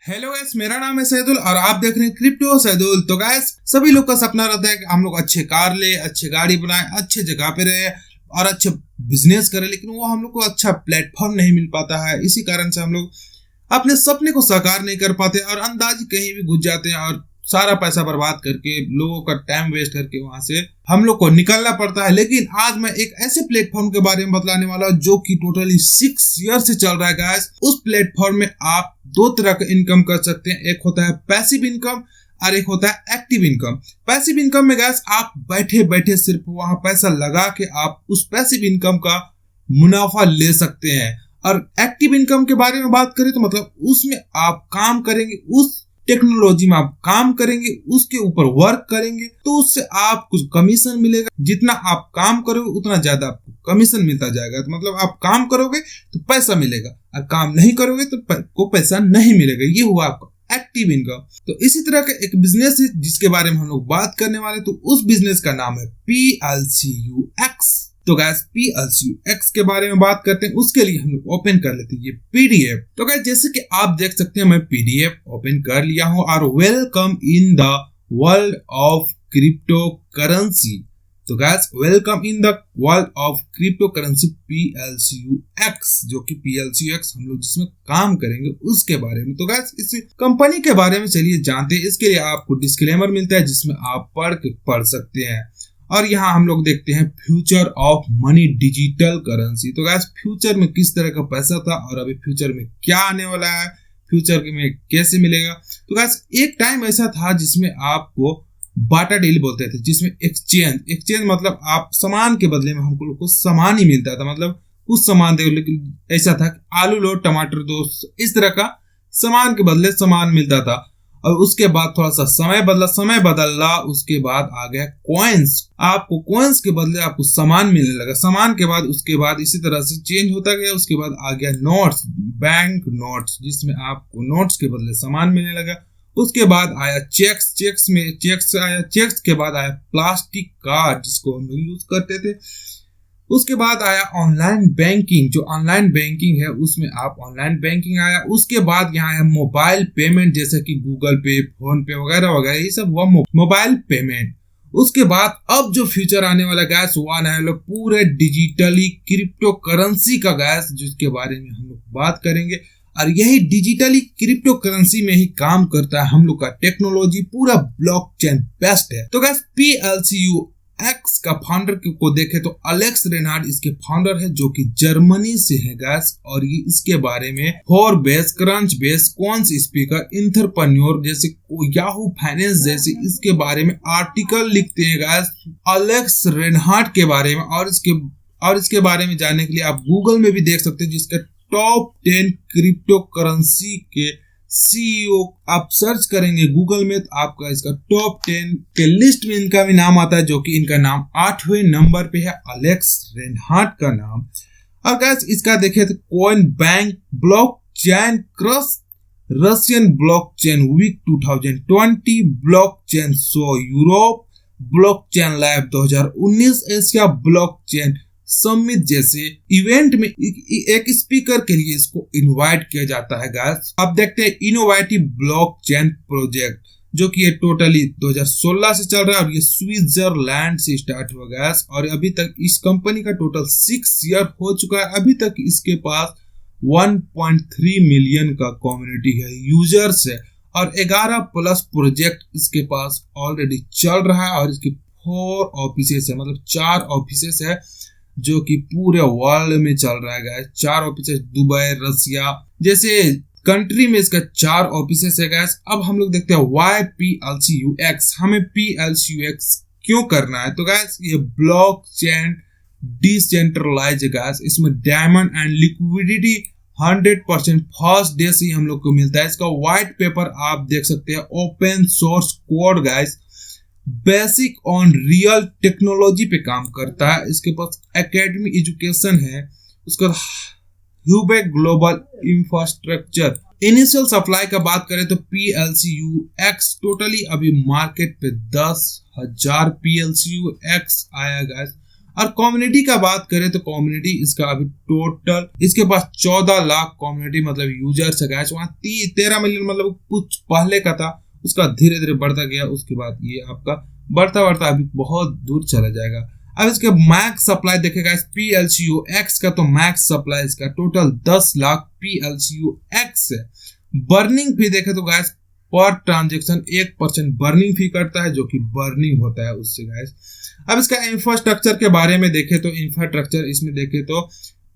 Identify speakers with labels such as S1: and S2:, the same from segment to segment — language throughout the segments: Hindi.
S1: हेलो गाइस, मेरा नाम है सैदुल और आप देख रहे हैं क्रिप्टो सैदुल। तो गाइस, सभी लोग का सपना रहता है कि हम लोग अच्छे कार ले, अच्छे गाड़ी बनाए, अच्छे जगह पे रहे और अच्छे बिजनेस करें, लेकिन वो हम लोग को अच्छा प्लेटफॉर्म नहीं मिल पाता है। इसी कारण से हम लोग अपने सपने को साकार नहीं कर पाते और अंदाज कहीं भी घुस जाते हैं और सारा पैसा बर्बाद करके, लोगों का टाइम वेस्ट करके वहां से हम लोग को निकलना पड़ता है। लेकिन आज मैं एक ऐसे प्लेटफॉर्म के बारे में बतलाने वाला हूं जो कि टोटली 6 ईयर से चल रहा है गाइस। उस प्लेटफॉर्म में आप दो तरह का इनकम कर सकते हैं, एक होता है पैसिव इनकम और एक होता है एक्टिव इनकम। पैसिव इनकम में गाइस आप बैठे बैठे सिर्फ वहां पैसा लगा के आप उस पैसिव इनकम का मुनाफा ले सकते हैं। और एक्टिव इनकम के बारे में बात करें तो मतलब उसमें आप काम करेंगे, उस टेक्नोलॉजी में आप काम करेंगे, उसके ऊपर वर्क करेंगे, तो उससे आप कुछ कमीशन मिलेगा। जितना आप काम करोगे उतना ज्यादा आपको कमीशन मिलता जाएगा। तो मतलब आप काम करोगे तो पैसा मिलेगा और काम नहीं करोगे तो को पैसा नहीं मिलेगा। ये हुआ आपका एक्टिव इनकम। तो इसी तरह का एक बिजनेस है जिसके बारे में हम लोग बात करने वाले। तो उस बिजनेस का नाम है PLCUX। तो गैस, PLCUX के बारे में बात करते हैं, उसके लिए हम लोग ओपन कर लेते हैं ये PDF। तो गैस, जैसे कि आप देख सकते हैं मैं PDF ओपन कर लिया हूं और welcome in the world of crypto currency. तो guys, welcome in the world of crypto currency PLCUX, जो कि PLCUX हम लोग जिसमें काम करेंगे उसके बारे में। तो गैस, इस कंपनी के बारे में चलिए जानते हैं। इसके लिए आपको डिस्क्लेमर मिलता है जिसमें आप पढ़ सकते हैं। और यहाँ हम लोग देखते हैं future of money digital currency. तो गाइस, फ्यूचर में किस तरह का पैसा था और अभी फ्यूचर में क्या आने वाला है, फ्यूचर में कैसे मिलेगा। तो गाइस, एक टाइम ऐसा था जिसमें आपको बाटा डील बोलते थे, जिसमें एक्सचेंज मतलब आप सामान के बदले में हमको को सामान ही मिलता था। मतलब कुछ सामान दे, लेकिन ऐसा था कि आलू लो टमाटर दो, इस तरह का सामान के बदले सामान मिलता था। और उसके बाद थोड़ा सा समय बदला, उसके बाद आ गया कॉइन्स। आपको कॉइन्स के बदले आपको सामान मिलने लगा। सामान के बाद उसके बाद इसी तरह से चेंज होता गया। उसके बाद आ गया नोट्स, बैंक नोट्स, जिसमें आपको नोट्स के बदले सामान मिलने लगा। उसके बाद आया चेक्स के बाद आया प्लास्टिक कार्ड जिसको हम यूज करते थे। उसके बाद आया ऑनलाइन बैंकिंग, जो ऑनलाइन बैंकिंग है उसमें आप ऑनलाइन बैंकिंग आया। उसके बाद यहाँ है मोबाइल पेमेंट, जैसे कि गूगल पे, फोन पे वगैरह वगैरह, ये सब हुआ मोबाइल पेमेंट। उसके बाद अब जो फ्यूचर आने वाला गैस वो आने वाला पूरे डिजिटली क्रिप्टो करेंसी का गैस, जिसके बारे में हम लोग बात करेंगे। और यही डिजिटली क्रिप्टो करेंसी में ही काम करता है हम लोग का टेक्नोलॉजी, पूरा ब्लॉकचेन बेस्ड है। तो गैस, PLCUX का फाउंडर को देखे तो अलेक्स रेनहार्ड इसके फाउंडर है, जो कि जर्मनी से है गैस। और ये इसके बारे में फोरबेस, क्रंचबेस, क्वांट्स स्पीकर, एंटरप्रेन्योर जैसे याहू फाइनेंस जैसे इसके बारे में आर्टिकल लिखते हैं गैस अलेक्स रेनहार्ड के बारे में। और इसके बारे में जानने के लिए आप गूगल में भी देख सकते हैं, जिसका टॉप 10 क्रिप्टो करेंसी के CEO आप सर्च करेंगे गूगल में तो आपका इसका टॉप 10 के लिस्ट में इनका भी नाम आता है, जो कि इनका नाम 8वें नंबर पे है, अलेक्स रेनहार्ड का नाम। और गाइस, इसका देखें तो coin bank blockchain crush, Russian blockchain week 2020, blockchain show Europe, blockchain lab 2019, Asia blockchain summit जैसे इवेंट में एक स्पीकर के लिए इसको इनवाइट किया जाता है गाइस। अब देखते हैं इनोवेटिव ब्लॉकचेन प्रोजेक्ट, जो कि ये टोटली 2016 से चल रहा है और ये स्विट्जरलैंड से स्टार्ट हुआ गाइस। और अभी तक इस कंपनी का टोटल 6 ईयर हो चुका है। अभी तक इसके पास 1.3 मिलियन का कम्युनिटी है, यूजर्स है, और 11 प्लस प्रोजेक्ट इसके पास ऑलरेडी चल रहा है। और इसके 4 ऑफिसेस है, मतलब 4 ऑफिसेस है जो कि पूरे वर्ल्ड में चल रहा है गाइस। 4 ऑफिसेस दुबई, रसिया जैसे कंट्री में इसका 4 ऑफिसेस है गाइस। अब हम लोग देखते हैं वाई PLCUX, हमें PLCUX क्यों करना है। तो गाइस, ये ब्लॉकचेन डिसेंट्रलाइज है गाइस। इसमें diamond and liquidity 100% first day से ही हम लोग को मिलता है। इसका व्हाइट पेपर आप देख सकते हैं, open source code guys, basic on real technology पे काम करता है। इसके पास एकेडमी एजुकेशन है, उसका ह्यूबेक ग्लोबल इंफ्रास्ट्रक्चर। इनिशियल सप्लाई का बात करें तो PLCUX टोटली अभी मार्केट पे 10,000 PLCUX आया गाइस। और कम्युनिटी का बात करें तो कम्युनिटी इसका अभी टोटल इसके पास 14 लाख कम्युनिटी मतलब यूजर्स है गाइस। वहाँ 13 मिलियन मतलब कुछ पहले का था, उसका धीरे धीरे बढ़ता गया, उसके बाद ये आपका बढ़ता बढ़ता अभी बहुत दूर चला जाएगा। अब इसके मैक्स सप्लाई देखेगा PLCU-X का, तो मैक्स सप्लाई इसका टोटल 10 लाख PLCU-X है। बर्निंग फी देखे तो गाइस पर ट्रांजेक्शन 1% बर्निंग फी करता है, जो कि बर्निंग होता है उससे गाइस। अब इसका इंफ्रास्ट्रक्चर के बारे में देखें तो इंफ्रास्ट्रक्चर इसमें देखें तो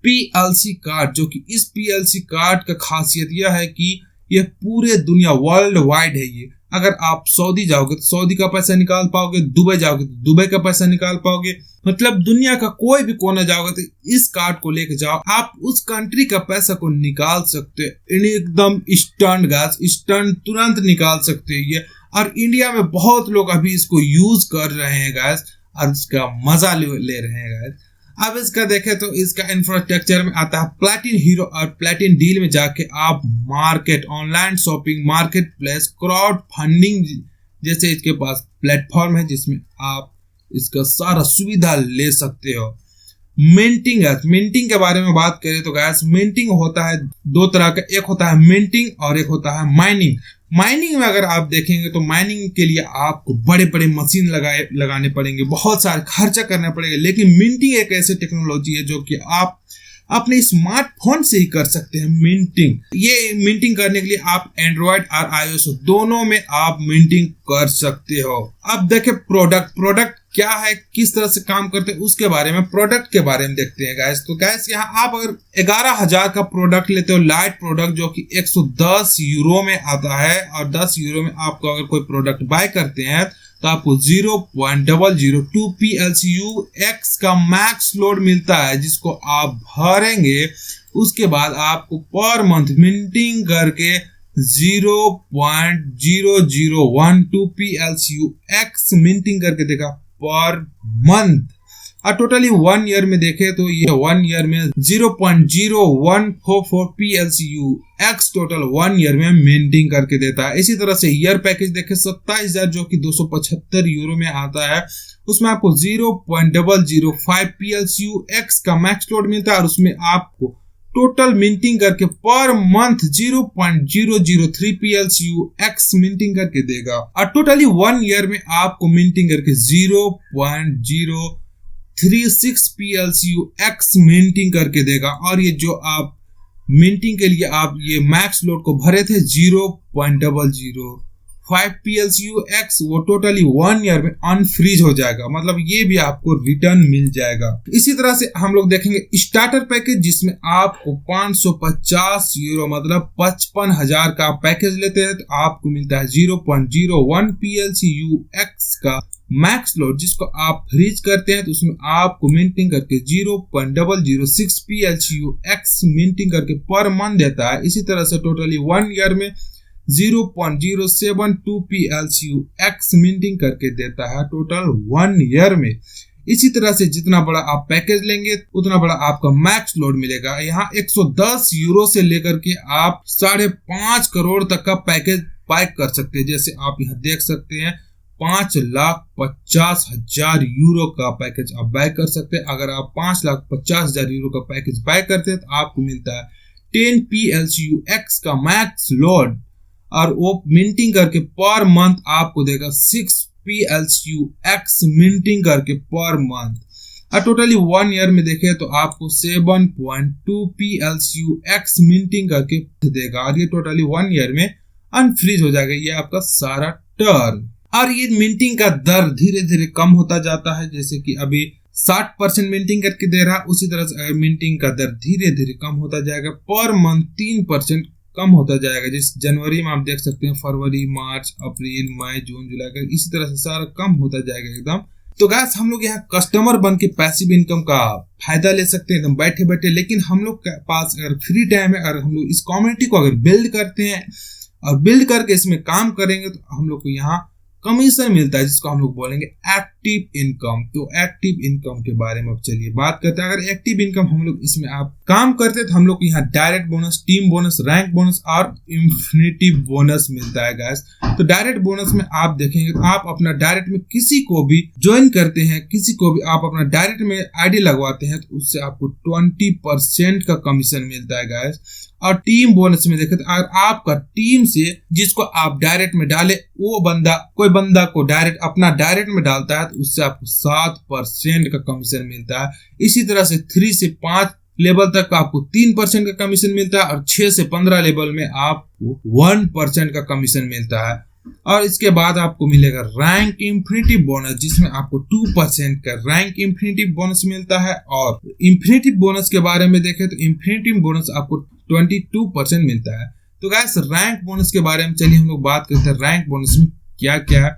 S1: PLC कार्ड, जो कि इस PLC कार्ड का खासियत यह है कि यह पूरे दुनिया वर्ल्ड वाइड है। ये अगर आप सऊदी जाओगे तो सऊदी का पैसा निकाल पाओगे, दुबई जाओगे तो दुबई का पैसा निकाल पाओगे, मतलब दुनिया का कोई भी कोना जाओगे तो इस कार्ड को लेके जाओ, आप उस कंट्री का पैसा को निकाल सकते हो एकदम इंस्टेंट गैस, इंस्टेंट तुरंत निकाल सकते हो ये। और इंडिया में बहुत लोग अभी इसको यूज कर रहे हैं गैस और इसका मजा ले रहे हैं गैस। अब इसका देखें तो इसका इंफ्रास्ट्रक्चर में आता है प्लैटिन हीरो और प्लैटिन डील में जाके आप market, online shopping, market place, crowd funding जैसे इसके पास प्लेटफॉर्म है जिसमें आप इसका सारा सुविधा ले सकते हो। मिंटिंग है, मिंटिंग के बारे में बात करें तो गैस मिंटिंग होता है दो तरह का, एक होता है मिंटिंग और एक होता है माइनिंग। माइनिंग में अगर आप देखेंगे तो माइनिंग के लिए आपको बड़े बड़े मशीन लगाने पड़ेंगे, बहुत सारे खर्चा करना पड़ेगा। लेकिन मिंटिंग एक ऐसी टेक्नोलॉजी है जो कि आप अपने स्मार्टफोन से ही कर सकते हैं मिंटिंग। ये मिंटिंग करने के लिए आप एंड्रॉइड और iOS दोनों में आप मिंटिंग कर सकते हो। अब देखें प्रोडक्ट क्या है, किस तरह से काम करते हैं उसके बारे में, प्रोडक्ट के बारे में देखते हैं गैस। तो गैस यहाँ आप अगर 11,000 का प्रोडक्ट लेते हो, लाइट प्रोडक्ट जो कि 110 यूरो में आता है, और 10 यूरो में आपको अगर कोई प्रोडक्ट बाय करते हैं तो आपको 0.002 PLCU-X का मैक्स लोड मिलता है, जिसको आप भरेंगे उसके बाद आपको पर मंथ मिंटिंग करके 0.0012 PLCU-X मिंटिंग करके देगा पर मंथ। और टोटली 1 ईयर में देखे तो ये 1 ईयर में 0.0144 PLCU-X टोटल 1 ईयर में मिंटिंग करके देता है। इसी तरह से ईयर पैकेज देखे 27,000 जो कि 275 यूरो में आता है, उसमें आपको 0.005 PLCU-X का मैक्स लोड मिलता है और उसमें आपको टोटल मिंटिंग करके पर मंथ 0.003 PLCU-X मिंटिंग करके देगा। और टोटली 1 ईयर में आपको मिंटिंग करके 0.036 PLCU-X मिंटिंग करके देगा। और ये जो आप मिंटिंग के लिए आप ये मैक्स लोड को भरे थे 0.005 PLCU-X, वो टोटली 1 ईयर में अनफ्रीज हो जाएगा, मतलब ये भी आपको रिटर्न मिल जाएगा। इसी तरह से हम लोग देखेंगे स्टार्टर पैकेज, जिसमें आपको 550 यूरो मतलब 55,000 का पैकेज लेते हैं तो आपको मिलता है 0.01 PLCU-X का मैक्स लोड, जिसको आप फ्रीज करते हैं तो उसमें आपको मिंटिंग करके 0.006 PLCU-X मिंटिंग करके पर मंथ देता है। इसी तरह से टोटली 1 ईयर में 0.072 PLCU-X मिंटिंग करके देता है टोटल 1 ईयर में। इसी तरह से जितना बड़ा आप पैकेज लेंगे उतना बड़ा आपका मैक्स लोड मिलेगा। यहाँ 110 यूरो से लेकर के आप 5.5 करोड़ तक का पैकेज बाय कर सकते हैं। जैसे आप यहाँ देख सकते हैं 5,50,000 यूरो का पैकेज आप बाय कर सकते हैं। अगर आप 5,50,000 यूरो का पैकेज बाय करते हैं तो आपको मिलता है 10 PLCU-X का मैक्स लोड, और वो मिंटिंग करके पर मंथ आपको देगा 6 PLCU-X मिंटिंग करके पर मंथ। और टोटली 1 ईयर में देखें तो आपको 7.2 PLCU-X मिंटिंग करके देगा, और ये टोटली 1 ईयर में अनफ्रीज हो जाएगा ये आपका सारा टर्न। और ये मिंटिंग का दर धीरे धीरे कम होता जाता है, जैसे कि अभी 60% मिंटिंग करके दे रहा है, उसी तरह से मिंटिंग का दर धीरे धीरे कम होता जाएगा, पर मंथ 3% कम होता जाएगा। जिस जनवरी में आप देख सकते हैं, फरवरी, मार्च, अप्रैल, मई, जून, जुलाई, इसी तरह से सारा कम होता जाएगा एकदम। तो गाइस हम लोग यहाँ कस्टमर बन के पैसिव इनकम का फायदा ले सकते हैं एकदम बैठे बैठे। लेकिन हम लोग के पास अगर फ्री टाइम है, अगर हम लोग इस कम्युनिटी को अगर बिल्ड करते हैं और बिल्ड करके इसमें काम करेंगे तो हम लोग को यहाँ कमीशन मिलता है, जिसको हम लोग बोलेंगे एक्टिव एक्टिव इनकम। तो एक्टिव इनकम के बारे में अब चलिए बात करते हैं। अगर एक्टिव इनकम हम लोग इसमें आप काम करते हैं तो हम लोग को यहाँ direct bonus, team bonus, rank bonus और इन्फिनिटी बोनस मिलता है गाइस। तो डायरेक्ट बोनस में आप देखेंगे तो आप अपना डायरेक्ट में किसी को भी ज्वाइन करते हैं, किसी को भी आप अपना डायरेक्ट में आईडी लगवाते हैं तो उससे आपको 20% का कमीशन मिलता है गाइस। और टीम बोनस में देखें तो अगर आपका टीम से जिसको आप डायरेक्ट में डाले वो बंदा, कोई बंदा को डायरेक्ट अपना डायरेक्ट में डालता है तो उससे आपको 7% का कमीशन मिलता है। इसी तरह से 3 से 5 लेवल तक आपको 3% का कमीशन मिलता है और 6 से 15 लेवल में आपको 1% का कमीशन मिलता है। और इसके बाद आपको मिलेगा रैंक इन्फिनिटी बोनस, जिसमें आपको 2% का रैंक इन्फिनिटी बोनस मिलता है। और इन्फिनिटी बोनस के बारे में देखें तो इन्फिनिटी बोनस आपको 22% मिलता है। तो गाइस रैंक बोनस के बारे में चलिए हम लोग बात करते हैं, रैंक बोनस में क्या क्या है।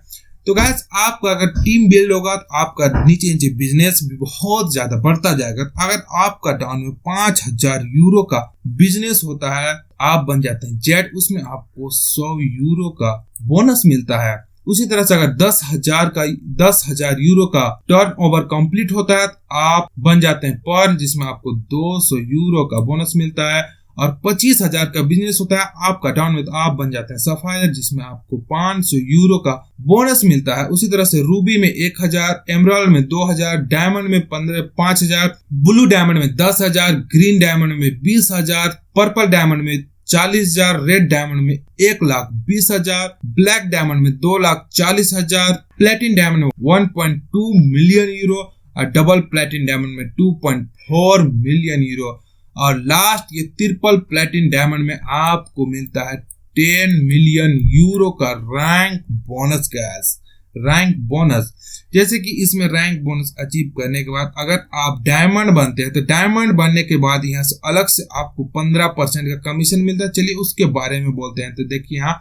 S1: तो गाइस आपका अगर टीम बिल्ड होगा तो आपका नीचे नीचे बिजनेस भी बहुत ज्यादा बढ़ता जाएगा। अगर आपका टाउन में 5000 यूरो का बिजनेस होता है, आप बन जाते हैं जेट, उसमें आपको 100 यूरो का बोनस मिलता है। उसी तरह से अगर 10,000 यूरो का टर्नओवर कंप्लीट होता है तो आप बन जाते हैं पर, जिसमें आपको 200 यूरो का बोनस मिलता है। और 25,000 का बिजनेस होता है आपका टाउन में तो आप बन जाते हैं सफायर, जिसमें आपको 500 यूरो का बोनस मिलता है। उसी तरह से रूबी में 1000, एमराल्ड में 2000, डायमंड में 5000, ब्लू डायमंड में 10,000, ग्रीन डायमंड में 20,000, पर्पल डायमंड में 40,000, रेड डायमंड में 1,20,000, ब्लैक डायमंड में 2,40,000, प्लेटिन डायमंड में 1.2 मिलियन यूरो और डबल प्लेटिन डायमंड में 2.4 मिलियन यूरो। और लास्ट ये ट्रिपल प्लेटिन डायमंड में आपको मिलता है 10 मिलियन यूरो का rank bonus gas. Rank bonus जैसे कि इसमें रैंक बोनस अचीव करने के बाद अगर आप डायमंड बनते हैं तो डायमंड बनने के बाद यहाँ से अलग से आपको 15% का कमीशन मिलता है। चलिए उसके बारे में बोलते हैं। तो देखिए यहाँ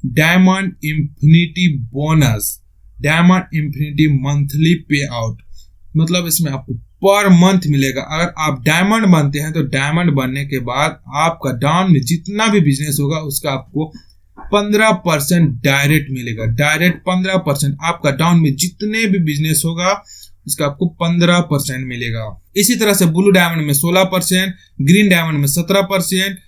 S1: diamond infinity bonus, diamond infinity monthly पे आउट, मतलब इसमें आपको पर मंथ मिलेगा। अगर आप डायमंड बनते हैं तो डायमंड बनने के बाद आपका डाउन में जितना भी बिजनेस होगा उसका आपको 15% डायरेक्ट मिलेगा। डायरेक्ट 15%, आपका डाउन में जितने भी बिजनेस होगा उसका आपको 15% मिलेगा। इसी तरह से ब्लू डायमंड में 16%, ग्रीन डायमंड में 17%,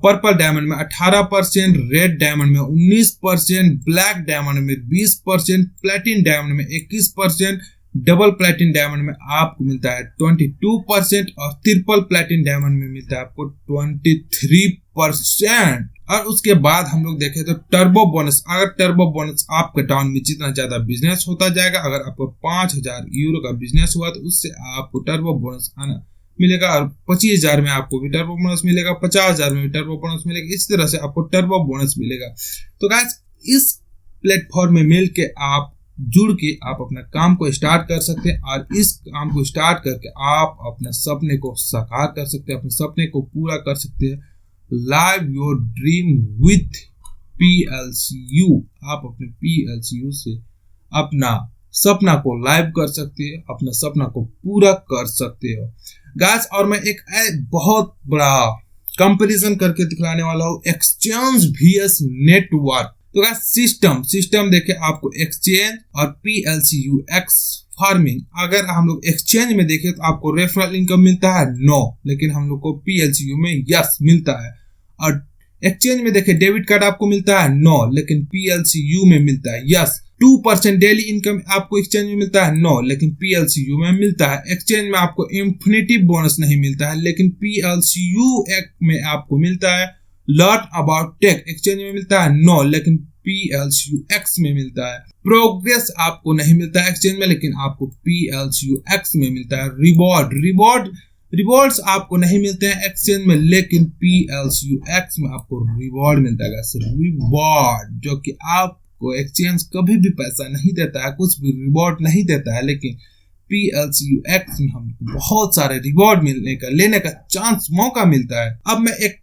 S1: पर्पल डायमंड में 18%, रेड डायमंड में 19%, ब्लैक डायमंड में 20%, प्लेटिन डायमंड में 21%, डबल प्लेटिन डायमंड में आपको मिलता है 22% और ट्रिपल प्लेटिन डायमंड में मिलता है आपको 23%। और उसके बाद हम लोग देखें तो टर्बो बोनस, अगर टर्बो बोनस आपके टाउन में जितना ज्यादा बिजनेस होता जाएगा, अगर आपको 5,000 यूरो का बिजनेस हुआ तो उससे आपको टर्बो बोनस आना मिलेगा। और 25,000 में आपको भी टर्बो बोनस मिलेगा, 50,000 में भी टर्बो बोनस मिलेगा। इस तरह से आपको टर्बो बोनस मिलेगा। तो गाइस इस प्लेटफॉर्म में मिल के आप जुड़ के आप अपना काम को स्टार्ट कर सकते हैं और इस काम को स्टार्ट करके आप अपने सपने को साकार कर सकते हैं, अपने सपने को पूरा कर सकते हैं। Live your dream with PLCU। आप अपने PLCU से अपना सपना को लाइव कर सकते हैं, अपना सपना को पूरा कर सकते हो गाइस। और मैं एक बहुत बड़ा कंपैरिजन करके दिखलाने वाला हूँ, एक्सचेंज vs नेटवर्क। तो गाइस सिस्टम देखे आपको एक्सचेंज और PLCU एक्स फार्मिंग। अगर हम लोग एक्सचेंज में देखें तो आपको रेफरल इनकम मिलता है नो, लेकिन हम लोग को PLCU में यस मिलता है। और एक्सचेंज में देखें डेबिट कार्ड आपको मिलता है नो, लेकिन PLCU में मिलता है यस। 2% डेली इनकम आपको एक्सचेंज में मिलता है नो, लेकिन PLCU में मिलता है। एक्सचेंज में आपको इंफिनिटी बोनस नहीं मिलता है, लेकिन PLCU में आपको मिलता है। लॉट अबाउट टेक एक्सचेंज में मिलता है नो, लेकिन PLCU X में मिलता है। प्रोग्रेस आपको नहीं मिलता है एक्सचेंज में, लेकिन आपको PLCU X में मिलता है। रिवॉर्ड्स आपको नहीं मिलते हैं एक्सचेंज में, लेकिन PLCU X में आपको रिवॉर्ड मिलता है। रिवॉर्ड जो कि आपको एक्सचेंज कभी भी पैसा नहीं देता है, कुछ भी रिवॉर्ड नहीं देता है, लेकिन PLCU X में हमको बहुत सारे रिवॉर्ड लेने का चांस मौका मिलता है। अब मैं एक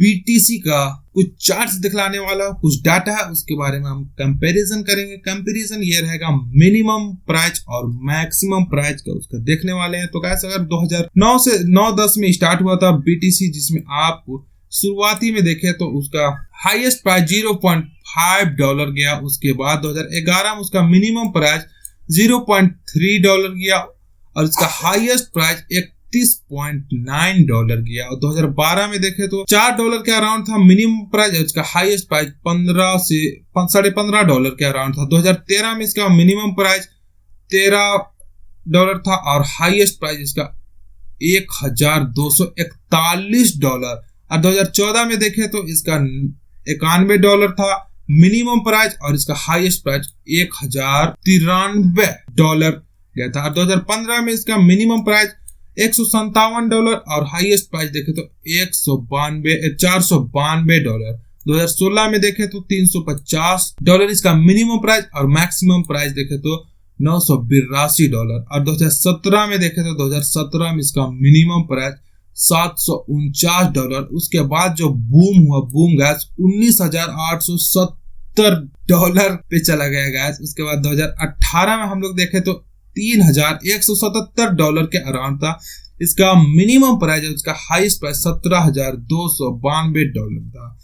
S1: BTC का कुछ चार्ट्स दिखलाने वाला हूँ, कुछ डाटा है उसके बारे में हम कंपैरिजन करेंगे। कंपैरिजन ये रहेगा मिनिमम प्राइस और मैक्सिमम प्राइस का उसका देखने वाले हैं। तो गाइस अगर 2009 से 9-10 में स्टार्ट हुआ था BTC, जिसमें आप शुरुआती में देखे तो उसका हाईएस्ट प्राइस $0.5 गया। उसके बाद 2011 में उसका मिनिमम प्राइस $0.3 गया और इसका हाईएस्ट प्राइस $31.9 गया। और 2012 में देखे तो $4 के अराउंड था मिनिमम प्राइस, इसका हाईएस्ट प्राइस 15 से $15.5 के अराउंड था। 2013 में इसका मिनिमम प्राइस $13 था और हाईएस्ट प्राइस इसका $1,241। और 2014 में देखे तो इसका $91 था मिनिमम प्राइस और इसका हाईएस्ट प्राइस $1,093 गया था। और 2015 में इसका मिनिमम प्राइस $157 और हाईएस्ट प्राइस देखे तो $492। 2016 में देखे तो $350 इसका मिनिमम प्राइस और मैक्सिमम प्राइस देखे तो $982। और 2017 में देखे तो 2017 में इसका मिनिमम प्राइस $749। उसके बाद जो बूम हुआ, बूम गैस $19,870 पे चला गया गैस। उसके बाद 2018 में हम लोग देखे तो $3,177 के अराउंड था इसका मिनिमम प्राइस, उसका हाईएस्ट प्राइस $17,292 था।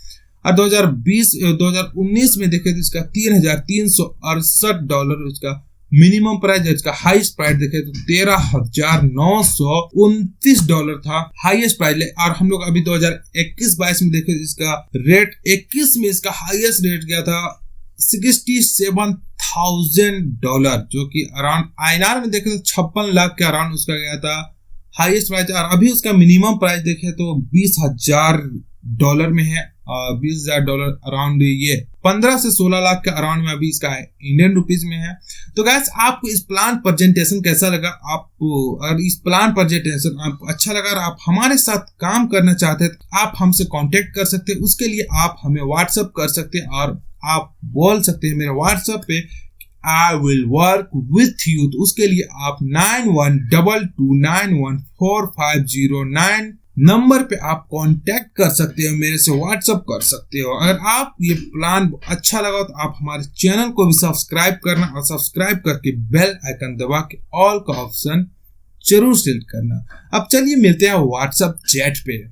S1: और 2019 में देखे तो इसका $3,368 इसका मिनिमम प्राइस, इसका हाईएस्ट प्राइस देखे तो $13,929 था हाईएस्ट प्राइस। और हम लोग अभी 2021-22 में देखे तो इसका रेट 21 में इसका हाईएस्ट रेट गया था $67,000, जो कि अराउंड INR में देखे तो 56 लाख के अराउंड उसका गया था हाईएस्ट प्राइस। और अभी उसका मिनिमम प्राइस देखे तो $20,000 में है। $20,000 अराउंड ये 15 से 16 लाख के अराउंड में अभी इसका इंडियन रुपीज में है। तो गाइस आपको इस प्लान प्रेजेंटेशन कैसा लगा? आपको अगर इस प्लान प्रेजेंटेशन आपको अच्छा लगा और आप हमारे साथ काम करना चाहते हैं तो आप हमसे कांटेक्ट कर सकते हैं। उसके लिए आप हमें व्हाट्सएप कर सकते हैं और आप बोल सकते हैं मेरे व्हाट्सएप पे I will work with you. तो उसके लिए आप 9122914509 नंबर पे आप कांटेक्ट कर सकते हो, मेरे से व्हाट्सएप कर सकते हो। अगर आप ये प्लान अच्छा लगा तो आप हमारे चैनल को भी सब्सक्राइब करना और सब्सक्राइब करके बेल आइकन दबा के ऑल का ऑप्शन जरूर सिलेक्ट करना। अब चलिए मिलते हैं व्हाट्सएप चैट पे।